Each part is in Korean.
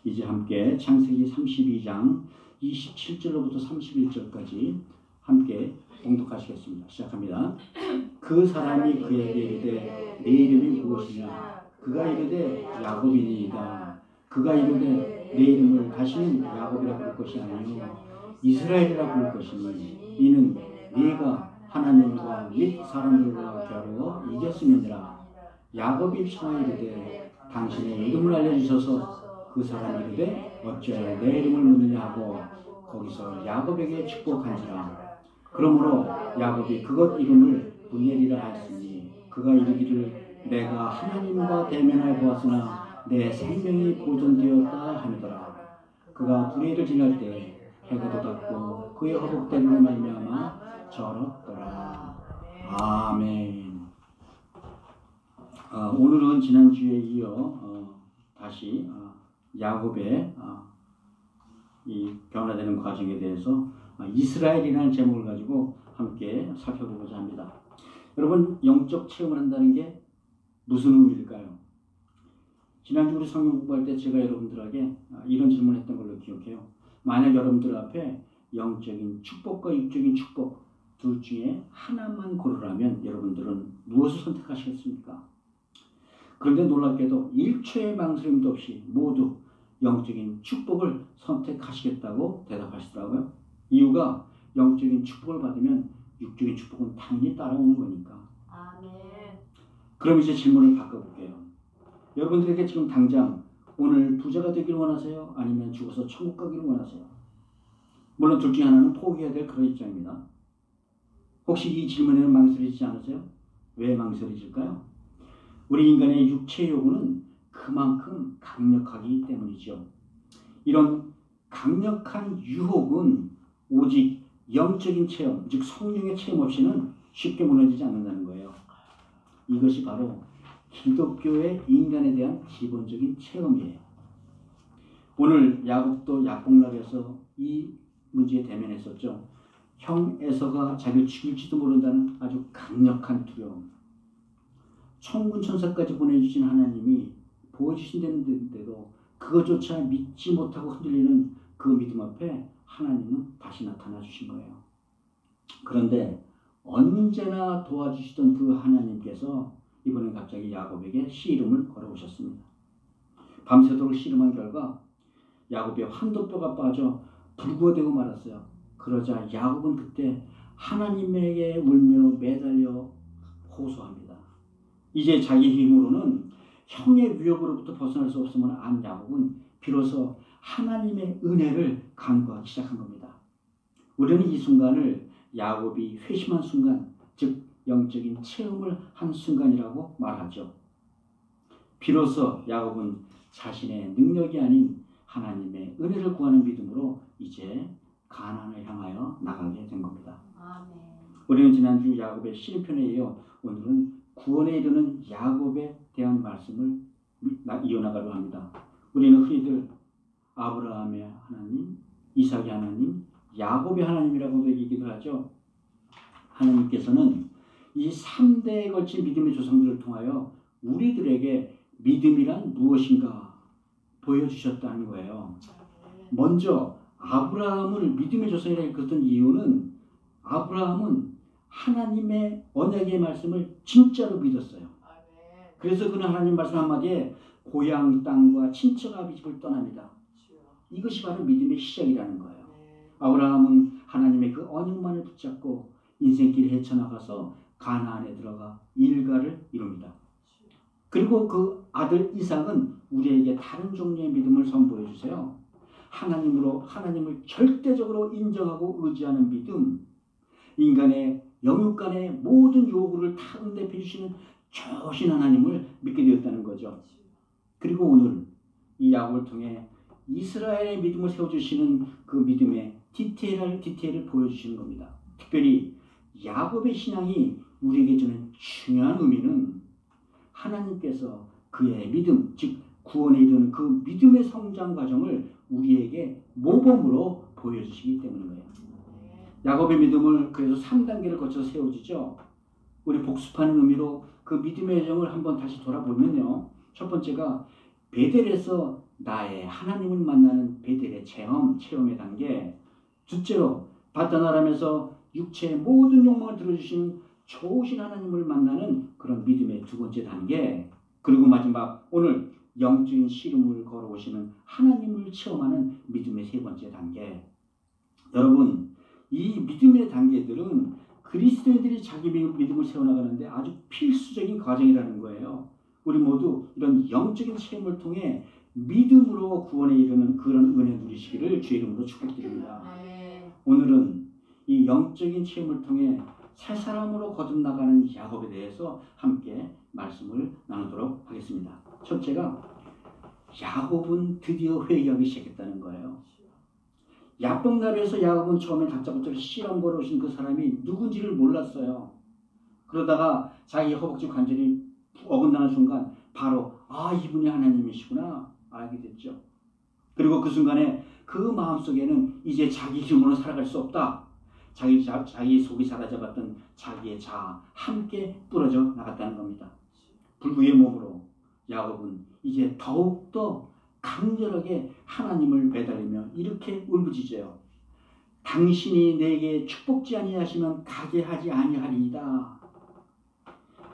이제 함께 창세기 32장 27절로부터 31절까지 함께 봉독하시겠습니다. 시작합니다. 그 사람이 그에게 이르되 네 이름이 무엇이냐? 그가 이르되 야곱이니이다. 그가 이르되 내 이름을 다시는 야곱이라 부를 것이 아니요 이스라엘이라 부를 것이니 이는 네가 하나님과 및 사람들과 겨루어 이겼음이니라. 야곱이 청하 이르되 당신의 이름을 알려주셔서 그 사람이 이르되 어찌하여 내 이름을 묻느냐 하고 거기서 야곱에게 축복한지라. 그러므로 야곱이 그것 이름을 분엘이라 하였으니 그가 이르기를 내가 하나님과 대면하여 보았으나 내 생명이 보존되었다 하니더라. 그가 분엘을 지날 때 해가 돋았고 그의 허벅대로 말미암아 절었더라. 아멘. 오늘은 지난주에 이어 다시 야곱의 이 변화되는 과정에 대해서 이스라엘이라는 제목을 가지고 함께 살펴보고자 합니다. 여러분, 영적 체험을 한다는 게 무슨 의미일까요? 지난주 우리 성경 공부할 때 제가 여러분들에게 이런 질문을 했던 걸로 기억해요. 만약 여러분들 앞에 영적인 축복과 육적인 축복 둘 중에 하나만 고르라면 여러분들은 무엇을 선택하시겠습니까? 그런데 놀랍게도 1초의 망설임도 없이 모두 영적인 축복을 선택하시겠다고 대답하시더라고요. 이유가 영적인 축복을 받으면 육적인 축복은 당연히 따라오는 거니까. 아멘. 그럼 이제 질문을 바꿔볼게요. 여러분들에게 지금 당장 오늘 부자가 되기를 원하세요? 아니면 죽어서 천국 가기를 원하세요? 물론 둘 중에 하나는 포기해야 될 그런 입장입니다. 혹시 이 질문에는 망설이지 않으세요? 왜 망설이실까요? 우리 인간의 육체 요구는 그만큼 강력하기 때문이죠. 이런 강력한 유혹은 오직 영적인 체험, 즉 성령의 체험 없이는 쉽게 무너지지 않는다는 거예요. 이것이 바로 기독교의 인간에 대한 기본적인 체험이에요. 오늘 야곱도 약복락에서 이 문제에 대면했었죠. 형 에서가 자기를 죽일지도 모른다는 아주 강력한 두려움. 천군 천사까지 보내주신 하나님이 보여주신다는데도 그것조차 믿지 못하고 흔들리는 그 믿음 앞에 하나님은 다시 나타나 주신 거예요. 그런데 언제나 도와주시던 그 하나님께서 이번엔 갑자기 야곱에게 씨름을 걸어오셨습니다. 밤새도록 씨름한 결과 야곱의 환도뼈가 빠져 불구가 되고 말았어요. 그러자 야곱은 그때 하나님에게 울며 매달려 호소합니다. 이제 자기 힘으로는 형의 위협으로부터 벗어날 수 없음을 안 야곱은 비로소 하나님의 은혜를 간구하기 시작한 겁니다. 우리는 이 순간을 야곱이 회심한 순간, 즉 영적인 체험을 한 순간이라고 말하죠. 비로소 야곱은 자신의 능력이 아닌 하나님의 은혜를 구하는 믿음으로 이제 가나안을 향하여 나가게 된 겁니다. 아멘. 우리는 지난주 야곱의 시편에 이어 오늘은 구원에 이르는 야곱에 대한 말씀을 이어나가려고 합니다. 우리는 흔히들 아브라함의 하나님, 이삭의 하나님, 야곱의 하나님이라고도 얘기를 하죠. 하나님께서는 이 3대에 걸친 믿음의 조상들을 통하여 우리들에게 믿음이란 무엇인가 보여주셨다는 거예요. 먼저 아브라함을 믿음의 조상이라고 일컫던 이유는 아브라함은 하나님의 언약의 말씀을 진짜로 믿었어요. 그래서 그는 하나님 말씀 한마디에 고향 땅과 친척 아비 집을 떠납니다. 이것이 바로 믿음의 시작이라는 거예요. 아브라함은 하나님의 그 언약만을 붙잡고 인생길 헤쳐나가서 가나안에 들어가 일가를 이룹니다. 그리고 그 아들 이삭은 우리에게 다른 종류의 믿음을 선보여 주세요. 하나님을 절대적으로 인정하고 의지하는 믿음, 인간의 영육간의 모든 요구를 다 응답해 주시는 좋으신 하나님을 믿게 되었다는 거죠. 그리고 오늘 이 야곱을 통해 이스라엘의 믿음을 세워주시는 그 믿음의 디테일을 보여주시는 겁니다. 특별히 야곱의 신앙이 우리에게 주는 중요한 의미는 하나님께서 그의 믿음, 즉 구원에 이르는 그 믿음의 성장 과정을 우리에게 모범으로 보여주시기 때문인 거예요. 야곱의 믿음을 그래서 3단계를 거쳐서 세워지죠. 우리 복습하는 의미로 그 믿음의 여정을 한번 다시 돌아보면요. 첫 번째가 베델에서 나의 하나님을 만나는 베델의 체험의 단계. 둘째로 바다나람에서 육체의 모든 욕망을 들어주신 좋으신 하나님을 만나는 그런 믿음의 두 번째 단계. 그리고 마지막 오늘 영적인 씨름을 걸어오시는 하나님을 체험하는 믿음의 세 번째 단계. 여러분, 이 믿음의 단계들은 그리스도인들이 자기 믿음을 세워나가는데 아주 필수적인 과정이라는 거예요. 우리 모두 이런 영적인 체험을 통해 믿음으로 구원에 이르는 그런 은혜 누리시기를 주의 이름으로 축복드립니다. 오늘은 이 영적인 체험을 통해 새 사람으로 거듭나가는 야곱에 대해서 함께 말씀을 나누도록 하겠습니다. 첫째가 야곱은 드디어 회개하기 시작했다는 거예요. 야복나루에서 야곱은 처음에 다짜고짜 실험 걸어오신 그 사람이 누군지를 몰랐어요. 그러다가 자기 허벅지 관절이 어긋나는 순간 바로 이분이 하나님이시구나 알게 됐죠. 그리고 그 순간에 그 마음속에는 이제 자기 힘으로 살아갈 수 없다. 자기 속이 사라져갔던 자기의 자아 함께 부러져 나갔다는 겁니다. 불구의 몸으로 야곱은 이제 더욱더 강렬하게 하나님을 배달하며 이렇게 울부짖어요. 당신이 내게 축복지 아니하시면 가게 하지 아니하리이다.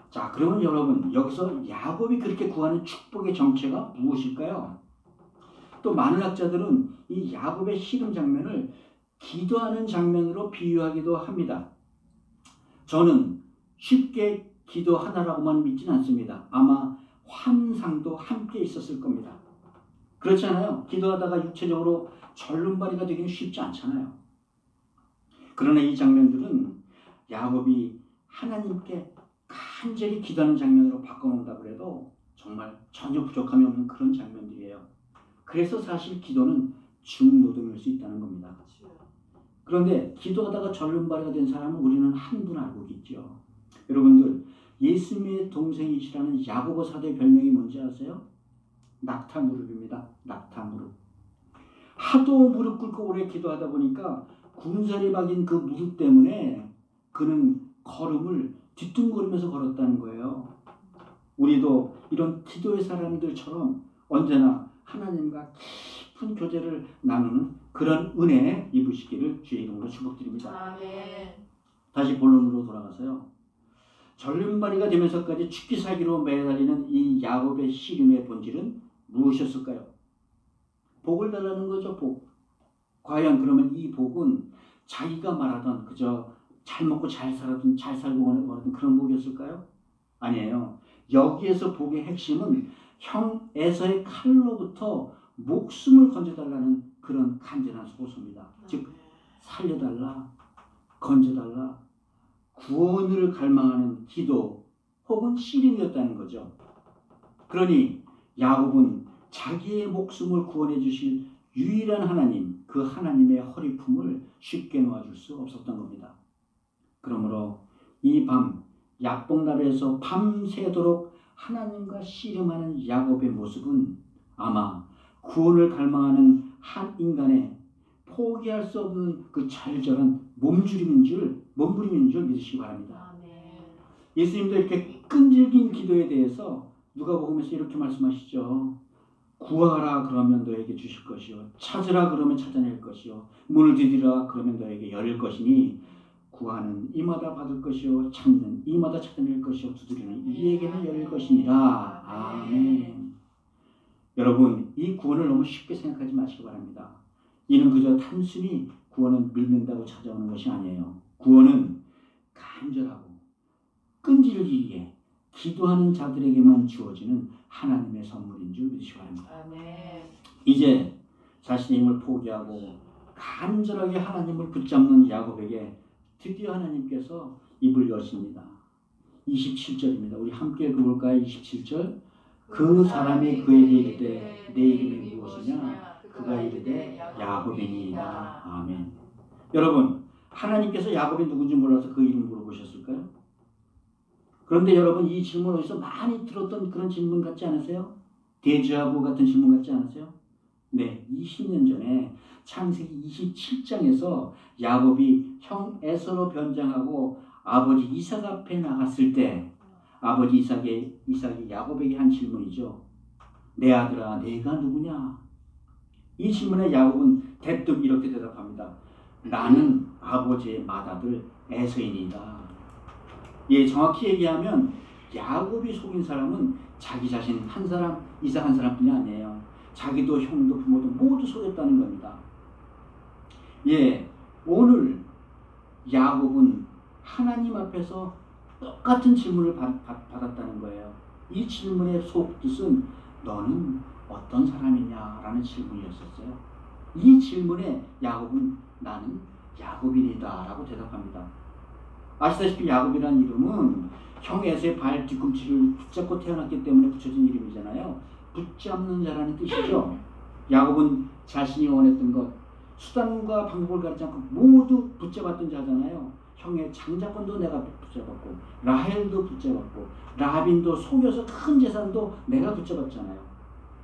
자, 그러면 여러분 여기서 야곱이 그렇게 구하는 축복의 정체가 무엇일까요? 또 많은 학자들은 이 야곱의 씨름 장면을 기도하는 장면으로 비유하기도 합니다. 저는 쉽게 기도 하나라고만 믿지는 않습니다. 아마 환상도 함께 있었을 겁니다. 그렇잖아요. 기도하다가 육체적으로 절름발이가 되기는 쉽지 않잖아요. 그러나 이 장면들은 야곱이 하나님께 간절히 기도하는 장면으로 바꿔놓는다고 해도 정말 전혀 부족함이 없는 그런 장면들이에요. 그래서 사실 기도는 중노동일 수 있다는 겁니다. 그런데 기도하다가 절름발이가 된 사람은 우리는 한 분 알고 있죠. 여러분들 예수님의 동생이시라는 야고보 사도의 별명이 뭔지 아세요? 낙타무릎입니다. 낙타무릎. 하도 무릎 꿇고 오래 기도하다 보니까 군살이 박인 그 무릎 때문에 그는 걸음을 뒤뚱거리면서 걸었다는 거예요. 우리도 이런 기도의 사람들처럼 언제나 하나님과 깊은 교제를 나누는 그런 은혜에 입으시기를 주의 이름으로 축복드립니다. 아멘. 다시 본론으로 돌아가서요. 절름발이가 되면서까지 죽기 살기로 매달리는 이 야곱의 씨름의 본질은 무엇이었을까요? 복을 달라는 거죠. 복. 과연 그러면 이 복은 자기가 말하던 그저 잘 먹고 잘 살았던 잘 살고 원하던 그런 복이었을까요? 아니에요. 여기에서 복의 핵심은 형 에서의 칼로부터 목숨을 건져달라는 그런 간절한 호소입니다. 즉 살려달라, 건져달라, 구원을 갈망하는 기도 혹은 씨름이었다는 거죠. 그러니 야곱은 자기의 목숨을 구원해 주실 유일한 하나님, 그 하나님의 허리품을 쉽게 놓아줄 수 없었던 겁니다. 그러므로 이 밤 야복나루에서 밤새도록 하나님과 씨름하는 야곱의 모습은 아마 구원을 갈망하는 한 인간의 포기할 수 없는 그 절절한 몸부림인 줄 믿으시기 바랍니다. 예수님도 이렇게 끈질긴 기도에 대해서 누가복음에서 이렇게 말씀하시죠. 구하라 그러면 너에게 주실 것이요, 찾으라 그러면 찾아낼 것이요, 문을 두드리라 그러면 너에게 열릴 것이니 구하는 이마다 받을 것이요, 찾는 이마다 찾아낼 것이요, 두드리는 이에게는 열릴 것이니라. 아멘. 여러분 이 구원을 너무 쉽게 생각하지 마시기 바랍니다. 이는 그저 단순히 구원은 믿는다고 찾아오는 것이 아니에요. 구원은 간절하고 끈질기게 기도하는 자들에게만 주어지는 하나님의 선물인 줄 믿으시기 바랍니다. 아멘. 이제 자신의 힘을 포기하고 간절하게 하나님을 붙잡는 야곱에게 드디어 하나님께서 입을 여십니다. 27절입니다. 우리 함께 읽어볼까요? 27절. 그 사람이 그에게 이르되 내 이름이 무엇이냐? 그가 이르되 야곱이니이다. 아멘. 여러분 하나님께서 야곱이 누군지 몰라서 그 이름 물어보셨을까요? 그런데 여러분 이 질문 어디서 많이 들었던 그런 질문 같지 않으세요? 데자부 같은 질문 같지 않으세요? 네, 20년 전에 창세기 27장에서 야곱이 형 에서로 변장하고 아버지 이삭 앞에 나갔을 때 아버지 이삭이 야곱에게 한 질문이죠. 내 아들아 내가 누구냐? 이 질문에 야곱은 대뜸 이렇게 대답합니다. 나는 아버지의 맏아들 에서인이다. 예, 정확히 얘기하면 야곱이 속인 사람은 자기 자신 한 사람, 이삭 한 사람뿐이 아니에요. 자기도 형도 부모도 모두 속였다는 겁니다. 예, 오늘 야곱은 하나님 앞에서 똑같은 질문을 받았다는 거예요. 이 질문의 속뜻은 너는 어떤 사람이냐라는 질문이었었어요. 이 질문에 야곱은 나는 야곱이다 라고 대답합니다. 아시다시피 야곱이라는 이름은 형 에서의 발 뒤꿈치를 붙잡고 태어났기 때문에 붙여진 이름이잖아요. 붙잡는 자라는 뜻이죠. 야곱은 자신이 원했던 것, 수단과 방법을 가리지 않고 모두 붙잡았던 자잖아요. 형의 장자권도 내가 붙잡았고 라헬도 붙잡았고 라빈도 속여서 큰 재산도 내가 붙잡았잖아요.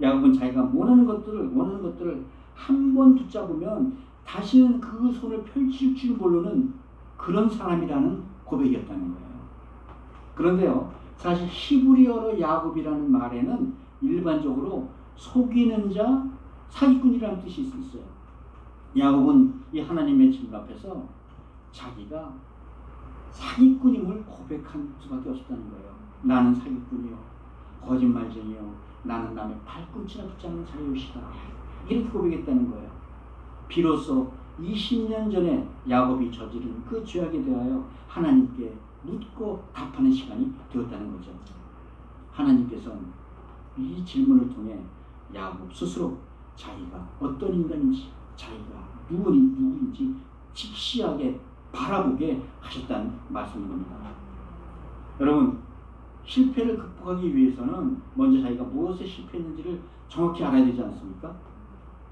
야곱은 자기가 원하는 것들을 한 번 붙잡으면 다시는 그 손을 펼칠 줄 모르는 그런 사람이라는 고백이었다는 거예요. 그런데요, 사실 히브리어로 야곱이라는 말에는 일반적으로 속이는 자, 사기꾼이라는 뜻이 있어요. 야곱은 이 하나님의 질문 앞에서 자기가 사기꾼임을 고백한 수밖에 없었다는 거예요. 나는 사기꾼이요, 거짓말쟁이요, 나는 남의 팔꿈치나 붙잡는 자유시다. 이렇게 고백했다는 거예요. 비로소 20년 전에 야곱이 저지른 그 죄악에 대하여 하나님께 묻고 답하는 시간이 되었다는 거죠. 하나님께서는 이 질문을 통해 야곱 스스로 자기가 어떤 인간인지, 자기가 누구인지 직시하게 바라보게 하셨다는 말씀인 겁니다. 여러분, 실패를 극복하기 위해서는 먼저 자기가 무엇에 실패했는지를 정확히 알아야 되지 않습니까?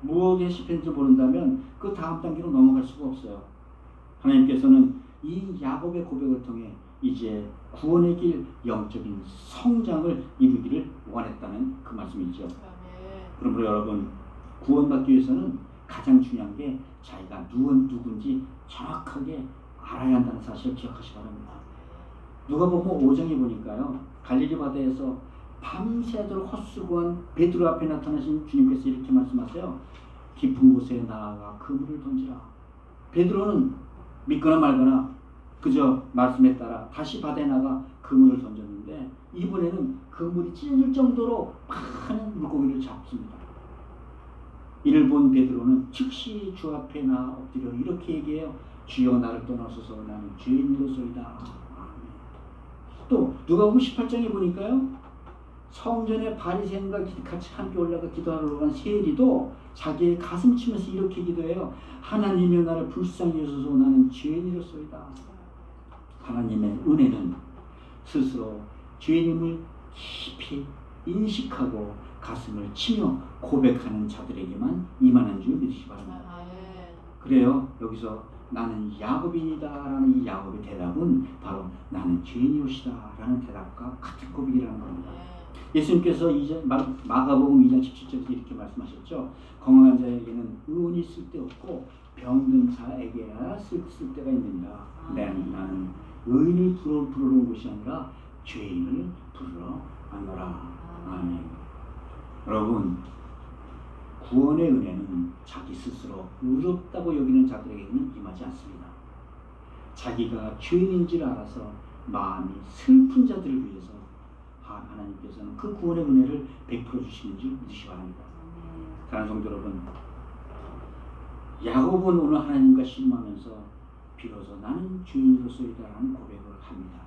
무엇에 실패했는지 모른다면 그 다음 단계로 넘어갈 수가 없어요. 하나님께서는 이 야곱의 고백을 통해 이제 구원의 길, 영적인 성장을 이루기를 원했다는 그 말씀이죠. 그러므로 여러분, 구원받기 위해서는 가장 중요한 게 자기가 누군지 정확하게 알아야 한다는 사실을 기억하시기 바랍니다. 누가복음 5장에 보니까요, 갈릴리 바다에서 밤새도록 헛수고한 베드로 앞에 나타나신 주님께서 이렇게 말씀하세요. 깊은 곳에 나아가 그물을 던지라. 베드로는 믿거나 말거나 그저 말씀에 따라 다시 바다에 나가 그물을 던졌는데 이번에는 그물이 찢어질 정도로 많은 물고기를 잡습니다. 이를 본 베드로는 즉시 주 앞에 나아 엎드려 이렇게 얘기해요. 주여 나를 떠나소서 나는 죄인으로소이다. 또 누가복음 18장에 보니까요, 성전에 바리새인과 같이 함께 올라가 기도하러 간 세리도 자기의 가슴 치면서 이렇게 기도해요. 하나님이여 나를 불쌍히 여소서 나는 죄인이로소이다. 하나님의 은혜는 스스로 죄인임을 깊이 인식하고 가슴을 치며 고백하는 자들에게만 임하는 줄 믿으시기 바랍니다. 그래요. 여기서 나는 야곱이다 라는 이 야곱의 대답은 바로 나는 죄인이오시다 라는 대답과 같은 고백이라는 겁니다. 예수님께서 마가복음 2장 17절에서 이렇게 말씀하셨죠. 건강한 자에게는 의원이 쓸데없고 병든 자에게야 쓸데가 있느니라. 나는 의인을 부르러 온 것이 아니라 죄인을 부르러 왔노라. 아멘. 여러분, 구원의 은혜는 자기 스스로 의롭다고 여기는 자들에게는 임하지 않습니다. 자기가 죄인인 줄 알아서 마음이 슬픈 자들을 위해서 하나님께서는 그 구원의 은혜를 베풀어 주시는 줄 믿으시기 바랍니다. 사랑하는 성도 여러분, 야곱은 오늘 하나님과 신음하면서 비로소 나는 죄인으로서이다라는 고백을 합니다.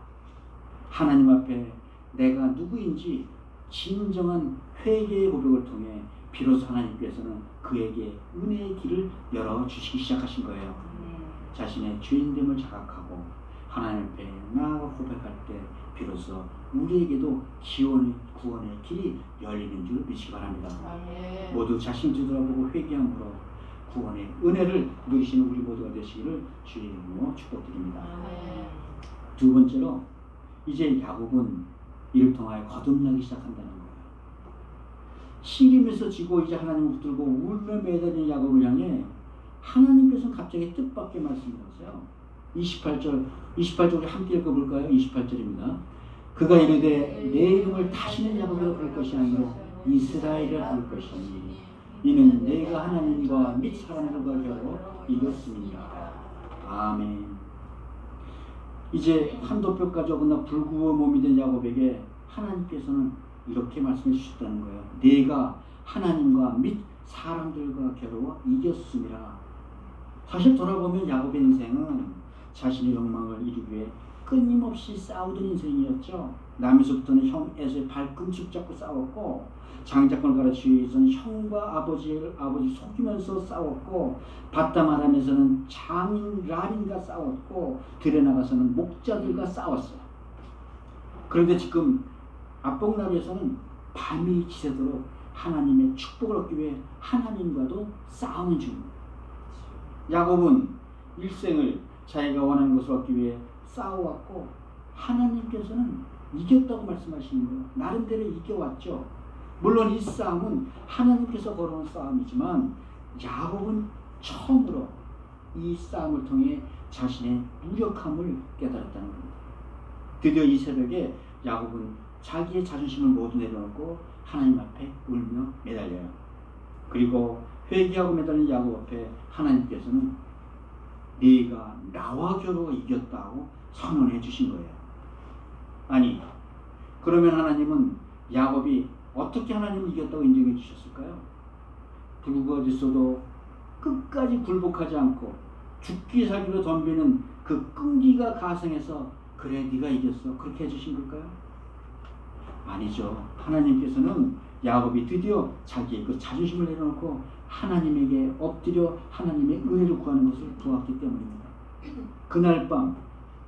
하나님 앞에 내가 누구인지 진정한 회개의 고백을 통해 비로소 하나님께서는 그에게 은혜의 길을 열어주시기 시작하신 거예요. 자신의 죄인됨을 자각하고 하나님 앞에 나아가 고백할 때 비로소 우리에게도 구원의 길이 열리는 줄 믿으시기 바랍니다. 모두 자신 뒤돌아보고 회개함으로 구원의 은혜를 누리시는 우리 모두가 되시기를 주의 이름으로 축복드립니다. 두 번째로 이제 야곱은 이를 통하여 거듭나기 시작한다는 거예요. 시림에서 지고 이제 하나님을 붙들고 울며 매달리는 야곱을 향해 하나님께서는 갑자기 뜻밖의 말씀을 하세요. 28절 우리 함께 읽어볼까요? 28절입니다. 그가 이르되 내 이름을 다시는 야곱이라 부를 것이 아니라 이스라엘이라 부를 것이니 이는 내가 하나님과 및 사람들과 겨루 이겼습니다. 아멘. 이제 한도뼈까지 어긋나 불구어 몸이 된 야곱에게 하나님께서는 이렇게 말씀해 주셨다는 거예요. 내가 하나님과 및 사람들과 겨루어 이겼습니다. 사실 돌아보면 야곱의 인생은 자신의 욕망을 이루기 위해 끊임없이 싸우던 인생이었죠. 남에서부터는 형 에서의 발꿈치 잡고 싸웠고, 장자권을 가르치기 위해서는 형과 아버지 속이면서 싸웠고, 바다마람에서는 장인 라빈과 싸웠고, 들에 나가서는 목자들과 싸웠어요. 그런데 지금 압복나루에서는 밤이 지새도록 하나님의 축복을 얻기 위해 하나님과도 싸우는 중입니다. 야곱은 일생을 자기가 원하는 것을 얻기 위해 싸워왔고, 하나님께서는 이겼다고 말씀하시는 거예요. 나름대로 이겨왔죠. 물론 이 싸움은 하나님께서 걸어온 싸움이지만 야곱은 처음으로 이 싸움을 통해 자신의 무력함을 깨달았다는 겁니다. 드디어 이 새벽에 야곱은 자기의 자존심을 모두 내려놓고 하나님 앞에 울며 매달려요. 그리고 회개하고 매달린 야곱 앞에 하나님께서는 네가 나와 겨루어 이겼다고 선언해 주신 거예요. 아니, 그러면 하나님은 야곱이 어떻게 하나님을 이겼다고 인정해 주셨을까요? 불구하였어도 끝까지 굴복하지 않고 죽기 살기로 덤비는 그 끈기가 가성해서 그래 네가 이겼어 그렇게 해주신 걸까요? 아니죠. 하나님께서는 야곱이 드디어 자기의 그 자존심을 내려놓고 하나님에게 엎드려 하나님의 은혜를 구하는 것을 보았기 때문입니다. 그날 밤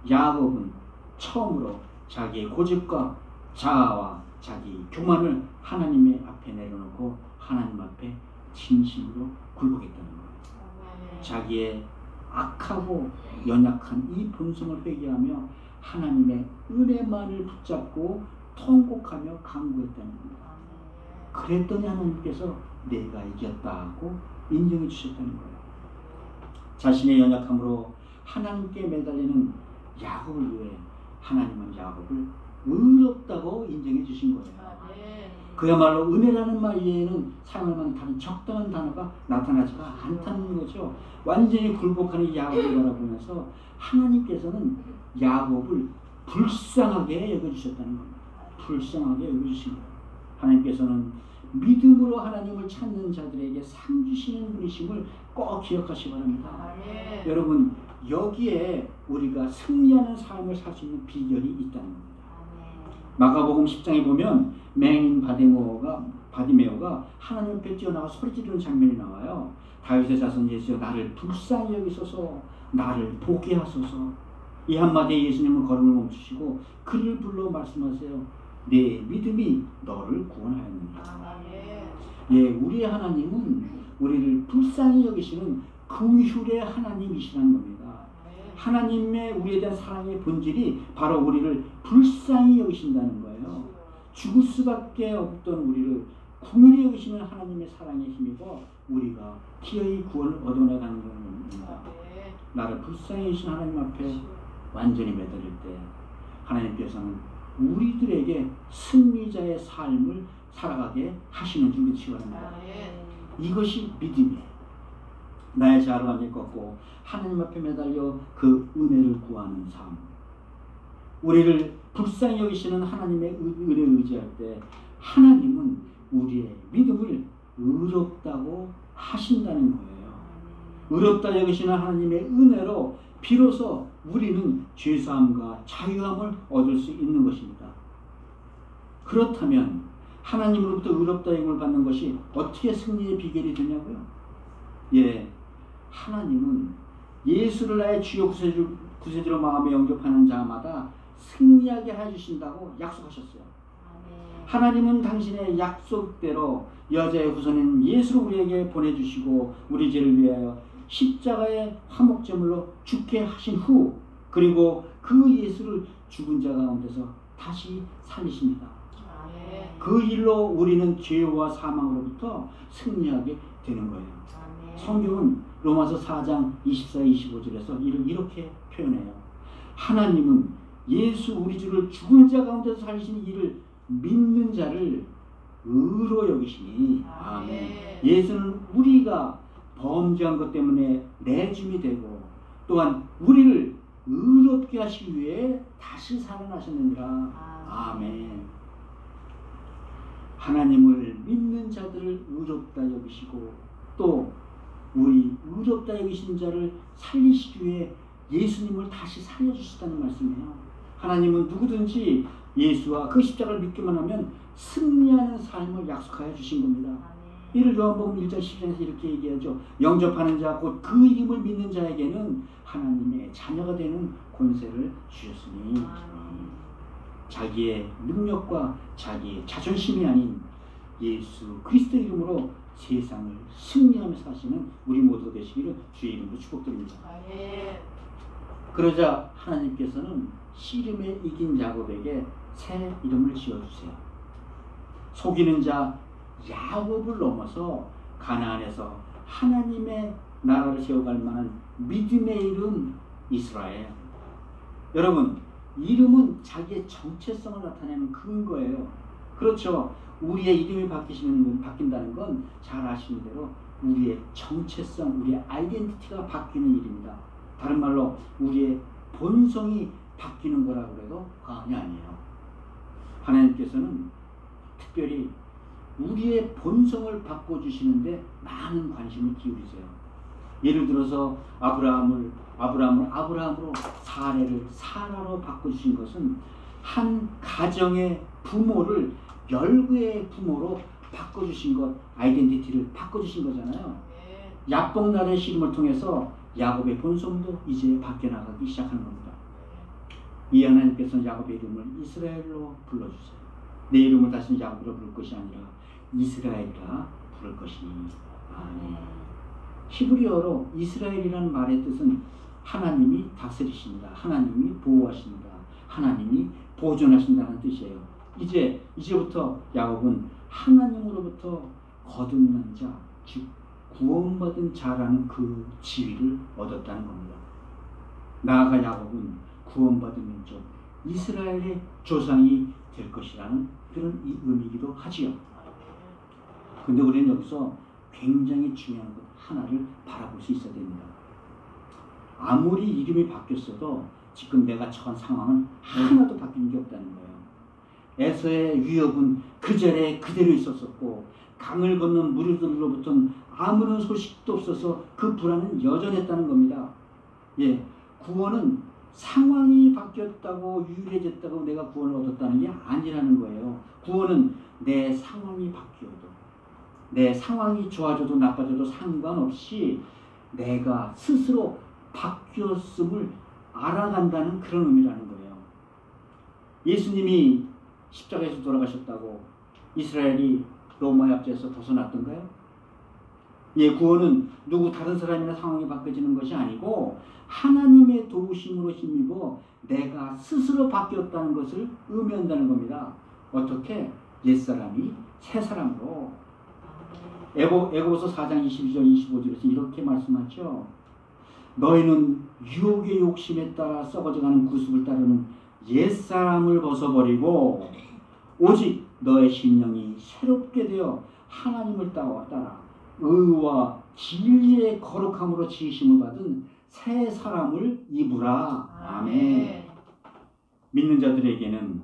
야곱은 처음으로 자기의 고집과 자아와 자기 교만을 하나님의 앞에 내려놓고 하나님 앞에 진심으로 굴복했다는 거예요. 자기의 악하고 연약한 이 본성을 회개하며 하나님의 은혜만을 붙잡고 통곡하며 간구했다는 겁니다. 그랬더니 하나님께서 내가 이겼다고 인정해 주셨다는 거예요. 자신의 연약함으로 하나님께 매달리는 야곱을 위해 하나님은 야곱을 의롭다고 인정해 주신 거예요. 그야말로 은혜라는 말 이외에는 사용할 만한 다른 적당한 단어가 나타나지가 않다는 거죠. 완전히 굴복하는 야곱을 바라보면서 하나님께서는 야곱을 불쌍하게 여겨주셨다는 겁니다. 불쌍하게 여겨주신 거예요. 하나님께서는 믿음으로 하나님을 찾는 자들에게 상 주시는 분이심을 꼭 기억하시기 바랍니다. 여러분, 여기에 우리가 승리하는 삶을 살 수 있는 비결이 있다는 겁니다. 마가복음 10장에 보면 맹인 바디메오가 하나님 앞에 뛰어나가 소리 지르는 장면이 나와요. 다윗의 자손 예수여 나를 불쌍히 여기소서, 나를 보게 하소서. 이 한마디에 예수님은 걸음을 멈추시고 그를 불러 말씀하세요. 내 믿음이 너를 구원하였느니라. 예, 우리의 하나님은 우리를 불쌍히 여기시는 긍휼의 하나님이시라는 겁니다. 하나님의 우리에 대한 사랑의 본질이 바로 우리를 불쌍히 여기신다는 거예요. 죽을 수밖에 없던 우리를 긍휼히 여기시는 하나님의 사랑의 힘이고 우리가 기어이 구원을 얻어나가는 겁니다. 나를 불쌍히 여기신 하나님 앞에 완전히 매달릴 때 하나님께서는 우리들에게 승리자의 삶을 살아가게 하시는 줄 믿으시기 바랍니다. 이것이 믿음이에요. 나의 자아를 완전히 꺾고 하나님 앞에 매달려 그 은혜를 구하는 삶. 우리를 불쌍히 여기시는 하나님의 은혜에 의지할 때 하나님은 우리의 믿음을 의롭다고 하신다는 거예요. 의롭다 여기시는 하나님의 은혜로 비로소 우리는 죄사함과 자유함을 얻을 수 있는 것입니다. 그렇다면 하나님으로부터 의롭다 여김을 받는 것이 어떻게 승리의 비결이 되냐고요? 예, 하나님은 예수를 나의 주요 구세주로 마음에 영접하는 자마다 승리하게 해주신다고 약속하셨어요. 하나님은 당신의 약속대로 여자의 후손인 예수를 우리에게 보내주시고 우리 죄를 위하여 십자가의 화목제물로 죽게 하신 후 그리고 그 예수를 죽은 자 가운데서 다시 살리십니다. 그 일로 우리는 죄와 사망으로부터 승리하게 되는 거예요. 성경은 로마서 4장 24, 25절에서 이를 이렇게 표현해요. 하나님은 예수 우리 주를 죽은 자 가운데서 살리신 이를 믿는 자를 의로 여기시니. 아멘. 예수는 우리가 범죄한 것 때문에 내줌이 되고 또한 우리를 의롭게 하시기 위해 다시 살아나셨느니라. 아멘. 하나님을 믿는 자들을 의롭다 여기시고 또 우리 의롭다 여기신 자를 살리시기 위해 예수님을 다시 살려주시다는 말씀이에요. 하나님은 누구든지 예수와 그 십자가를 믿기만 하면 승리하는 삶을 약속하여 주신 겁니다. 이를 요한복음 1장 10장에서 이렇게 얘기하죠. 영접하는 자 곧 그 이름을 믿는 자에게는 하나님의 자녀가 되는 권세를 주셨으니. 자기의 능력과 자기의 자존심이 아닌 예수 그리스도 이름으로 세상을 승리하며 사시는 우리 모두가 되시기를 주의 이름으로 축복드립니다. 그러자 하나님께서는 씨름에 이긴 야곱에게 새 이름을 지어주세요. 속이는 자 야곱을 넘어서 가나안에서 하나님의 나라를 세워갈 만한 믿음의 이름 이스라엘. 여러분, 이름은 자기의 정체성을 나타내는 근거예요. 그렇죠. 우리의 이름이 바뀐다는 건 잘 아시는 대로 우리의 정체성, 우리의 아이덴티티가 바뀌는 일입니다. 다른 말로 우리의 본성이 바뀌는 거라고 해도 과언이 아니에요. 하나님께서는 특별히 우리의 본성을 바꿔주시는데 많은 관심을 기울이세요. 예를 들어서 아브라함으로 사례를 사라로 바꿔주신 것은 한 가정의 부모를 열구의 부모로 바꿔주신 것, 아이덴티티를 바꿔주신 거잖아요. 야복날의 씨름을 통해서 야곱의 본성도 이제 바뀌어나가기 시작하는 겁니다. 이 하나님께서는 야곱의 이름을 이스라엘로 불러주세요. 내 이름을 다시는 야곱으로 부를 것이 아니라 이스라엘이라 부를 것이니. 아멘. 히브리어로 이스라엘이라는 말의 뜻은 하나님이 다스리십니다. 하나님이 보호하십니다. 하나님이 보존하신다는 뜻이에요. 이제부터 야곱은 하나님으로부터 거듭난 자, 즉 구원받은 자라는 그 지위를 얻었다는 겁니다. 나아가 야곱은 구원받은 민족 이스라엘의 조상이 될 것이라는 그런 의미이기도 하지요. 근데 우리는 여기서 굉장히 중요한 것 하나를 바라볼 수 있어야 됩니다. 아무리 이름이 바뀌었어도 지금 내가 처한 상황은 하나도 바뀐 게 없다는 거예요. 에서의 위협은 그 자리에 그대로 있었었고 강을 건넌 무리들로부터는 아무런 소식도 없어서 그 불안은 여전했다는 겁니다. 예, 구원은 상황이 바뀌었다고 유일해졌다고 내가 구원을 얻었다는 게 아니라는 거예요. 구원은 내 상황이 바뀌어도 내 상황이 좋아져도 나빠져도 상관없이 내가 스스로 바뀌었음을 알아간다는 그런 의미라는 거예요. 예수님이 십자가에서 돌아가셨다고 이스라엘이 로마의 압제에서 벗어났던가요? 예, 구원은 누구 다른 사람이나 상황이 바뀌어지는 것이 아니고 하나님의 도우심으로 힘입어 내가 스스로 바뀌었다는 것을 의미한다는 겁니다. 어떻게? 옛사람이 새사람으로. 애고보서 4장 22절 25절에서 이렇게 말씀하죠. 너희는 유혹의 욕심에 따라 썩어져가는 구습을 따르는 옛사람을 벗어버리고 오직 너의 심령이 새롭게 되어 하나님을 따라 의와 진리의 거룩함으로 지으심을 받은 새 사람을 입으라. 아멘. 믿는 자들에게는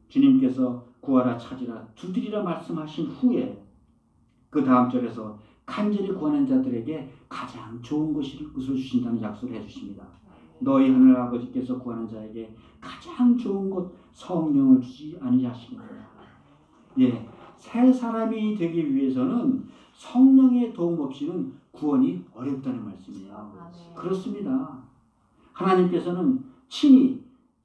주님께서 구하라 찾으라 두드리라 말씀하신 후에 그 다음 절에서 간절히 구하는 자들에게 가장 좋은 것을 주신다는 약속을 해주십니다. 너희 하늘 아버지께서 구하는 자에게 가장 좋은 것 성령을 주지 아니하시느냐. 예, 새 사람이 되기 위해서는 성령의 도움 없이는 구원이 어렵다는 말씀이에요. 그렇습니다. 하나님께서는 친히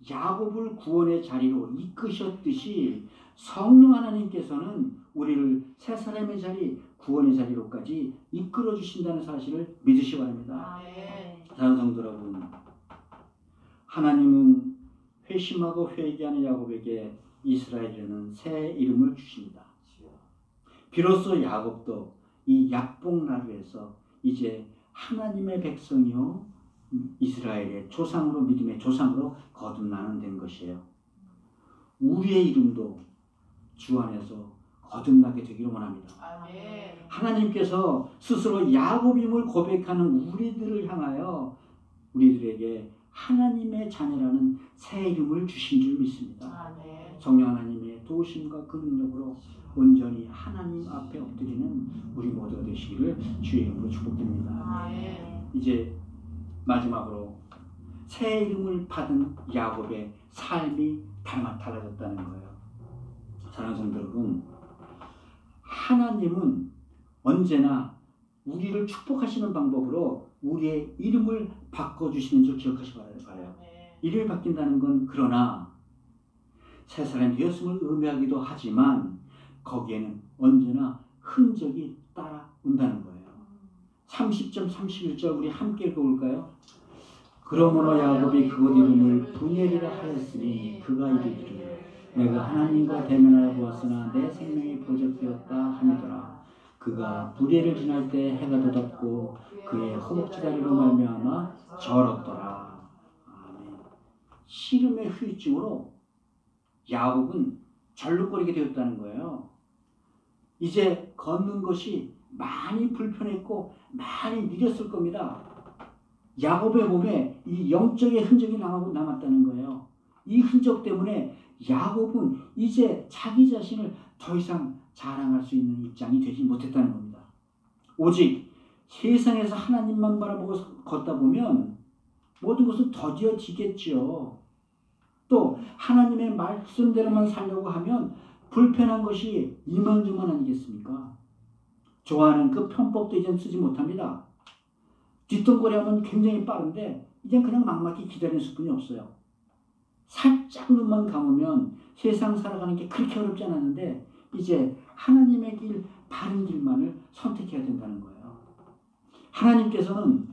야곱을 구원의 자리로 이끄셨듯이 성령 하나님께서는 우리를 새 사람의 자리, 구원의 자리로까지 이끌어 주신다는 사실을 믿으시기 바랍니다. 사랑하는 성도 여러분, 하나님은 회심하고 회개하는 야곱에게 이스라엘이라는 새 이름을 주십니다. 비로소 야곱도 이 약복나루에서 이제 하나님의 백성이요 이스라엘의 조상으로 믿음의 조상으로 거듭나는 된 것이에요. 우리의 이름도 주 안에서 거듭나게 되기를 원합니다. 아멘. 하나님께서 스스로 야곱임을 고백하는 우리들을 향하여 우리들에게 하나님의 자녀라는 새 이름을 주신 줄 믿습니다. 아멘. 성령 하나님의 도우심과 그 능력으로 온전히 하나님 앞에 엎드리는 우리 모두가 되시기를 주의 이름으로 축복드립니다. 아멘. 이제 마지막으로 새 이름을 받은 야곱의 삶이 달라졌다는 거예요. 사랑하는 성도 여러분, 하나님은 언제나 우리를 축복하시는 방법으로 우리의 이름을 바꿔주시는 줄 기억하시기 바라요. 이름이 바뀐다는 건 그러나 새 사람이 되었음을 의미하기도 하지만 거기에는 언제나 흔적이 따라온다는 거예요. 30절 31절 우리 함께 읽어볼까요? 그러므로 야곱이 그곳 이름을 브니엘이라 하였으니 그가 이르기를 내가 하나님과 대면하여 보았으나 내 생명이 보적되었다 하미더라. 그가 브니엘을 지날 때 해가 돋았고 그의 허벅지 다리로 말미암아 절었더라. 아멘. 시름의 후유증으로 야곱은 절룩거리게 되었다는 거예요. 이제 걷는 것이 많이 불편했고 많이 느렸을 겁니다. 야곱의 몸에 이 영적의 흔적이 남았다는 거예요. 이 흔적 때문에 야곱은 이제 자기 자신을 더 이상 자랑할 수 있는 입장이 되지 못했다는 겁니다. 오직 세상에서 하나님만 바라보고 걷다 보면 모든 것은 더뎌지겠죠. 또 하나님의 말씀대로만 살려고 하면 불편한 것이 이만저만 아니겠습니까? 좋아하는 그 편법도 이젠 쓰지 못합니다. 뒷동거리하면 굉장히 빠른데 이젠 그냥 막막히 기다리는 수뿐이 없어요. 살짝 눈만 감으면 세상 살아가는 게 그렇게 어렵지 않았는데 이제 하나님의 길, 바른 길만을 선택해야 된다는 거예요. 하나님께서는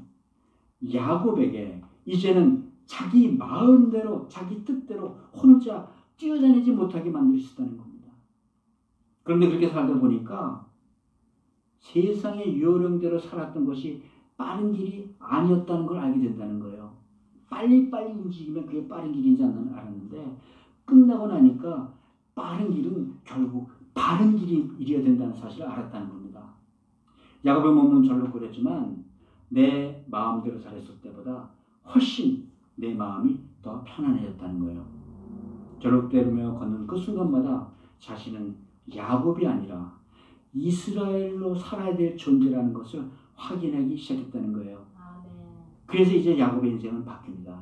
야곱에게 이제는 자기 마음대로 자기 뜻대로 혼자 뛰어다니지 못하게 만드셨다는 겁니다. 그런데 그렇게 살다 보니까 세상의 요령대로 살았던 것이 빠른 길이 아니었다는 걸 알게 된다는 거예요. 빨리빨리 움직이면 그게 빠른 길인지 알았는데 끝나고 나니까 빠른 길은 결국 바른 길이어야 된다는 사실을 알았다는 겁니다. 야곱의 몸은 절룩거렸지만 내 마음대로 살았을 때보다 훨씬 내 마음이 더 편안해졌다는 거예요. 절룩대며 걷는 그 순간마다 자신은 야곱이 아니라 이스라엘로 살아야 될 존재라는 것을 확인하기 시작했다는 거예요. 그래서 이제 야곱의 인생은 바뀝니다.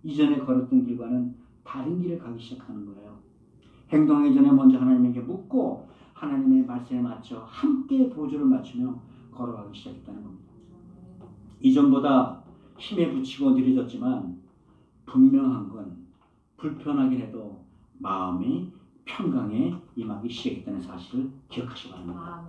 이전에 걸었던 길과는 다른 길을 가기 시작하는 거예요. 행동하기 전에 먼저 하나님에게 묻고 하나님의 말씀에 맞춰 함께 보조를 맞추며 걸어가기 시작했다는 겁니다. 이전보다 힘에 부치고 느려졌지만 분명한 건 불편하긴 해도 마음이 평강에 임하기 시작했다는 사실을 기억하시기 바랍니다.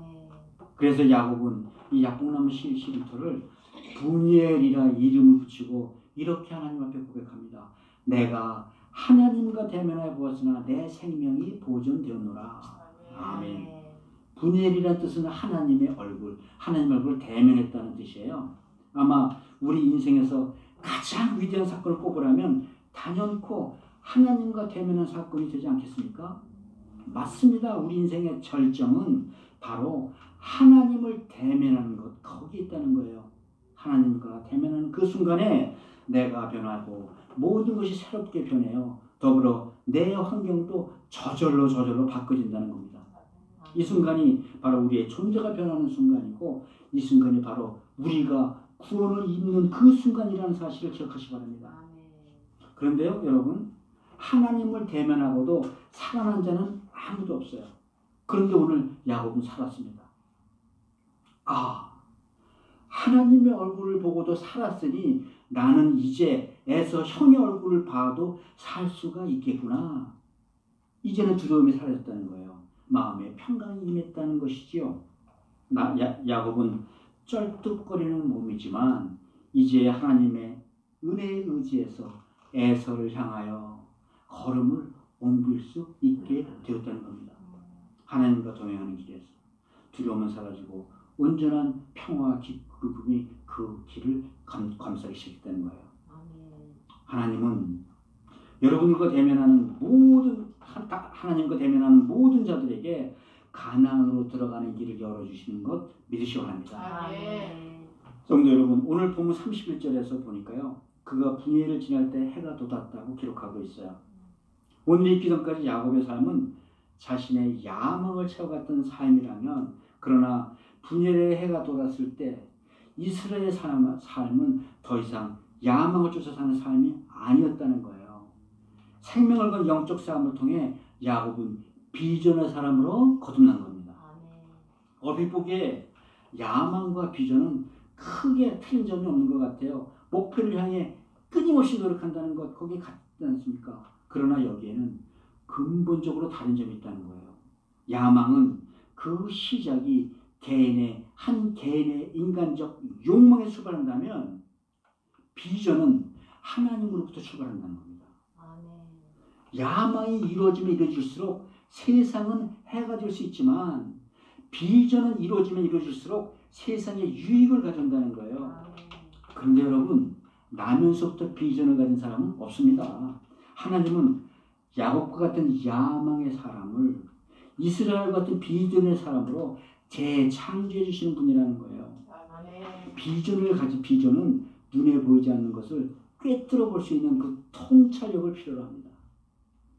그래서 야곱은 이 약봉나무 씨름터를 브니엘이라 이름을 붙이고 이렇게 하나님 앞에 고백합니다. 내가 하나님과 대면하여 보았으나 내 생명이 보존되었노라. 아멘. 브니엘이라는 뜻은 하나님의 얼굴, 하나님의 얼굴을 대면했다는 뜻이에요. 아마 우리 인생에서 가장 위대한 사건을 꼽으라면 단연코 하나님과 대면한 사건이 되지 않겠습니까? 맞습니다. 우리 인생의 절정은 바로 하나님을 대면하는 것, 거기에 있다는 거예요. 하나님과 대면하는 그 순간에 내가 변하고 모든 것이 새롭게 변해요. 더불어 내 환경도 저절로 바꿔진다는 겁니다. 이 순간이 바로 우리의 존재가 변하는 순간이고 이 순간이 바로 우리가 구원을 입는 그 순간이라는 사실을 기억하시기 바랍니다. 그런데요, 여러분, 하나님을 대면하고도 살아난 자는 아무도 없어요. 그런데 오늘 야곱은 살았습니다. 하나님의 얼굴을 보고도 살았으니 나는 이제 에서 형의 얼굴을 봐도 살 수가 있겠구나. 이제는 두려움이 사라졌다는 거예요. 마음에 평강이 임했다는 것이지요. 야곱은 쩔뚝거리는 몸이지만 이제 하나님의 은혜에 의지해서 에서를 향하여 걸음을 옮길 수 있게 되었다는 겁니다. 하나님과 동행하는 길에서 두려움은 사라지고 온전한 평화와 기쁨이 그 길을 감싸기 시작했다는 거예요. 하나님은 여러분과 대면하는 모든 하나님과 대면하는 모든 자들에게 가나안으로 들어가는 길을 열어주시는 것 믿으시기 바랍니다. 성도 여러분, 오늘 본문 31절에서 보니까요, 그가 분예를 지날 때 해가 돋았다고 기록하고 있어요. 오늘 읽기 전까지 야곱의 삶은 자신의 야망을 채워갔던 삶이라면, 그러나 분예의 해가 돋았을 때 이스라엘의 삶은 더 이상 야망을 쫓아 사는 삶이 아니었다는 거예요. 생명을 건 영적 싸움을 통해 야곱은 비전의 사람으로 거듭난 겁니다. 얼핏 보기에 야망과 비전은 크게 틀린 점이 없는 것 같아요. 목표를 향해 끊임없이 노력한다는 것, 거기에 같지 않습니까? 그러나 여기에는 근본적으로 다른 점이 있다는 거예요. 야망은 그 시작이 한 개인의 인간적 욕망에 출발한다면, 비전은 하나님으로부터 출발한다는 겁니다. 야망이 이루어지면 이루어질수록 세상은 해가 될 수 있지만, 비전은 이루어지면 이루어질수록 세상에 유익을 가져온다는 거예요. 그런데 여러분, 나면서부터 비전을 가진 사람은 없습니다. 하나님은 야곱과 같은 야망의 사람을 이스라엘 같은 비전의 사람으로 재창조해 주시는 분이라는 거예요. 비전을 가진 비전은 눈에 보이지 않는 것을 꿰뚫어 볼 수 있는 그 통찰력을 필요로 합니다.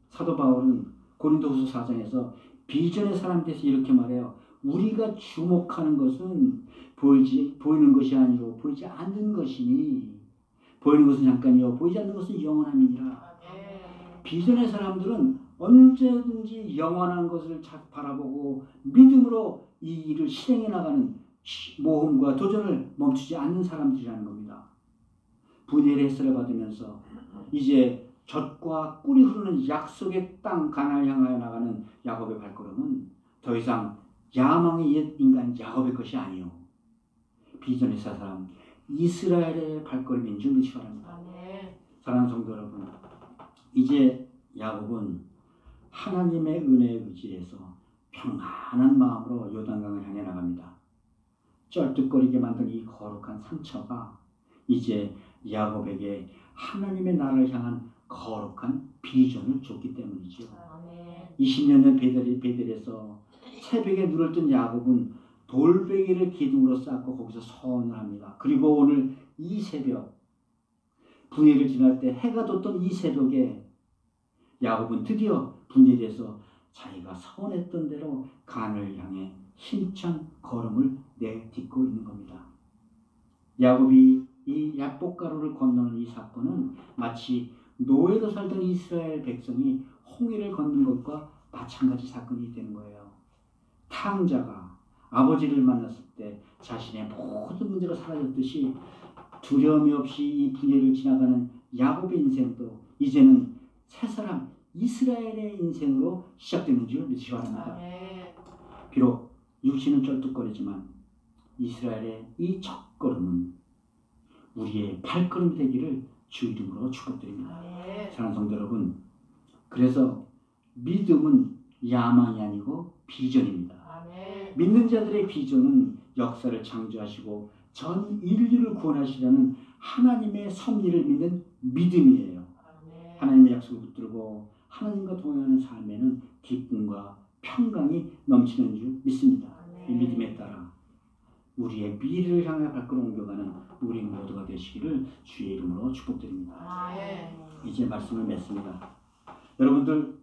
사도 바울은 고린도후서 4장에서 비전의 사람에 대해서 이렇게 말해요. 우리가 주목하는 것은 보이는 것이 아니고 보이지 않는 것이니, 보이는 것은 잠깐이요 보이지 않는 것은 영원함이니라. 비전의 사람들은 언제든지 영원한 것을 바라보고 믿음으로 이 일을 실행해 나가는 모험과 도전을 멈추지 않는 사람들이라는 겁니다. 분예의 햇살을 받으면서 이제 젖과 꿀이 흐르는 약속의 땅 가나안을 향하여 나가는 야곱의 발걸음은 더 이상 야망의 옛 인간 야곱의 것이 아니요, 비전의 사람 이스라엘의 발걸음인 줄 믿으시기 바랍니다. 사랑하는 성도 여러분, 이제 야곱은 하나님의 은혜에 의지해서 평안한 마음으로 요단강을 향해 나갑니다. 쩔뚝거리게 만든 이 거룩한 상처가 이제 야곱에게 하나님의 나라를 향한 거룩한 비전을 줬기 때문이죠. 20년 전 베델에서 새벽에 눈을 뜬 야곱은 돌베개를 기둥으로 쌓고 거기서 서원을 합니다. 그리고 오늘 이 새벽, 분예를 지날 때 해가 돋던 이 새벽에 야곱은 드디어 분예에서 자기가 서원했던 대로 가나안을 향해 힘찬 걸음을 내딛고 있는 겁니다. 야곱이 이 야복가루를 건너는 이 사건은 마치 노예로 살던 이스라엘 백성이 홍해를 걷는 것과 마찬가지 사건이 되는 거예요. 탕자가 아버지를 만났을 때 자신의 모든 문제가 사라졌듯이 두려움이 없이 이 분예를 지나가는 야곱의 인생도 이제는 새 사람 이스라엘의 인생으로 시작되는 줄 믿으시기 바랍니다. 비록 육신은 쩔뚝거리지만 이스라엘의 이 첫걸음은 우리의 발걸음이 되기를 주 이름으로 축복드립니다. 사랑하는 성도 여러분, 그래서 믿음은 야망이 아니고 비전입니다. 믿는 자들의 비전은 역사를 창조하시고 전 인류를 구원하시려는 하나님의 섭리를 믿는 믿음이에요. 하나님의 약속을 붙들고 하나님과 동행하는 삶에는 기쁨과 평강이 넘치는 줄 믿습니다. 이 믿음에 따라 우리의 미래를 향해 발걸음 옮겨가는 우리 모두가 되시기를 주의 이름으로 축복드립니다. 이제 말씀을 맺습니다. 여러분들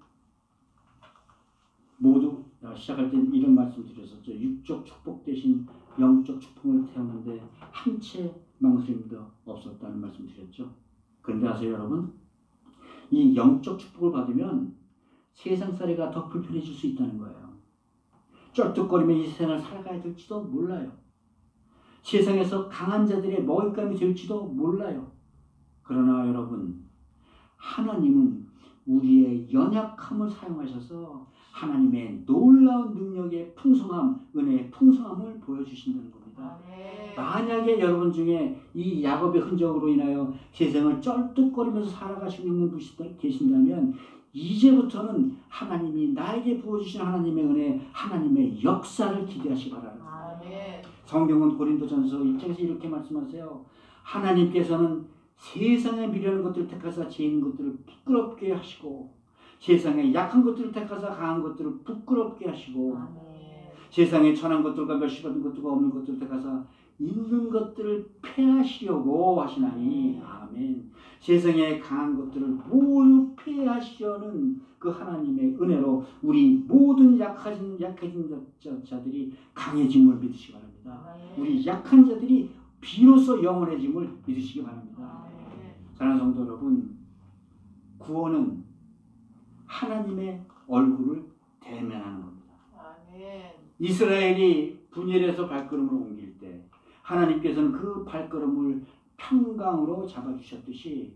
모두 시작할 때 이런 말씀 드렸었죠. 육적 축복 대신 영적 축복을 태우는데 한 채 망설임도 없었다는 말씀 드렸죠. 그런데 아세요 여러분? 이 영적 축복을 받으면 세상살이가 더 불편해질 수 있다는 거예요. 쩔뚝거리며 이 세상을 살아가야 될지도 몰라요. 세상에서 강한 자들의 먹잇감이 될지도 몰라요. 그러나 여러분, 하나님은 우리의 연약함을 사용하셔서 하나님의 놀라운 능력의 풍성함, 은혜의 풍성함을 보여주신다는 겁니다. 만약에 여러분 중에 이 야곱의 흔적으로 인하여 세상을 쩔뚝거리면서 살아가시고 있는 분이 계신다면 이제부터는 하나님이 나에게 부어주신 하나님의 은혜, 하나님의 역사를 기대하시기 바랍니다. 성경은 고린도전서 1장에서 이렇게 말씀하세요. 하나님께서는 세상에 미련한 것들을 택하사 죄 있는 것들을 부끄럽게 하시고 세상에 약한 것들을 택하사 강한 것들을 부끄럽게 하시고 아멘. 세상에 천한 것들과 멸시받은 것들과 없는 것들을 택하사 있는 것들을 패하시려고 하시나니 아멘. 세상에 강한 것들을 모두 패하시려는 그 하나님의 은혜로 우리 모든 약해진 자들이 강해짐을 믿으시기 바랍니다. 우리 약한 자들이 비로소 영원해짐을 믿으시기 바랍니다. 사랑하는 성도 여러분, 구원은 하나님의 얼굴을 대면하는 겁니다. 이스라엘이 분열해서 발걸음을 옮길 때 하나님께서는 그 발걸음을 평강으로 잡아주셨듯이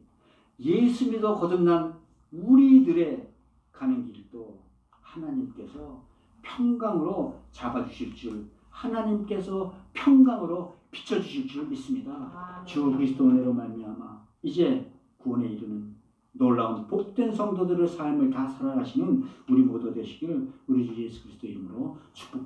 예수 믿어 거듭난 우리들의 가는 길도 하나님께서 평강으로 잡아주실 줄, 하나님께서 평강으로 비춰주실 줄 믿습니다. 주 그리스도 은혜로 말미암아 이제 구원에 이르는 놀라운 복된 성도들의 삶을 다 살아가시는 우리 모두 되시기를 우리 주 예수 그리스도 이름으로 축복합니다.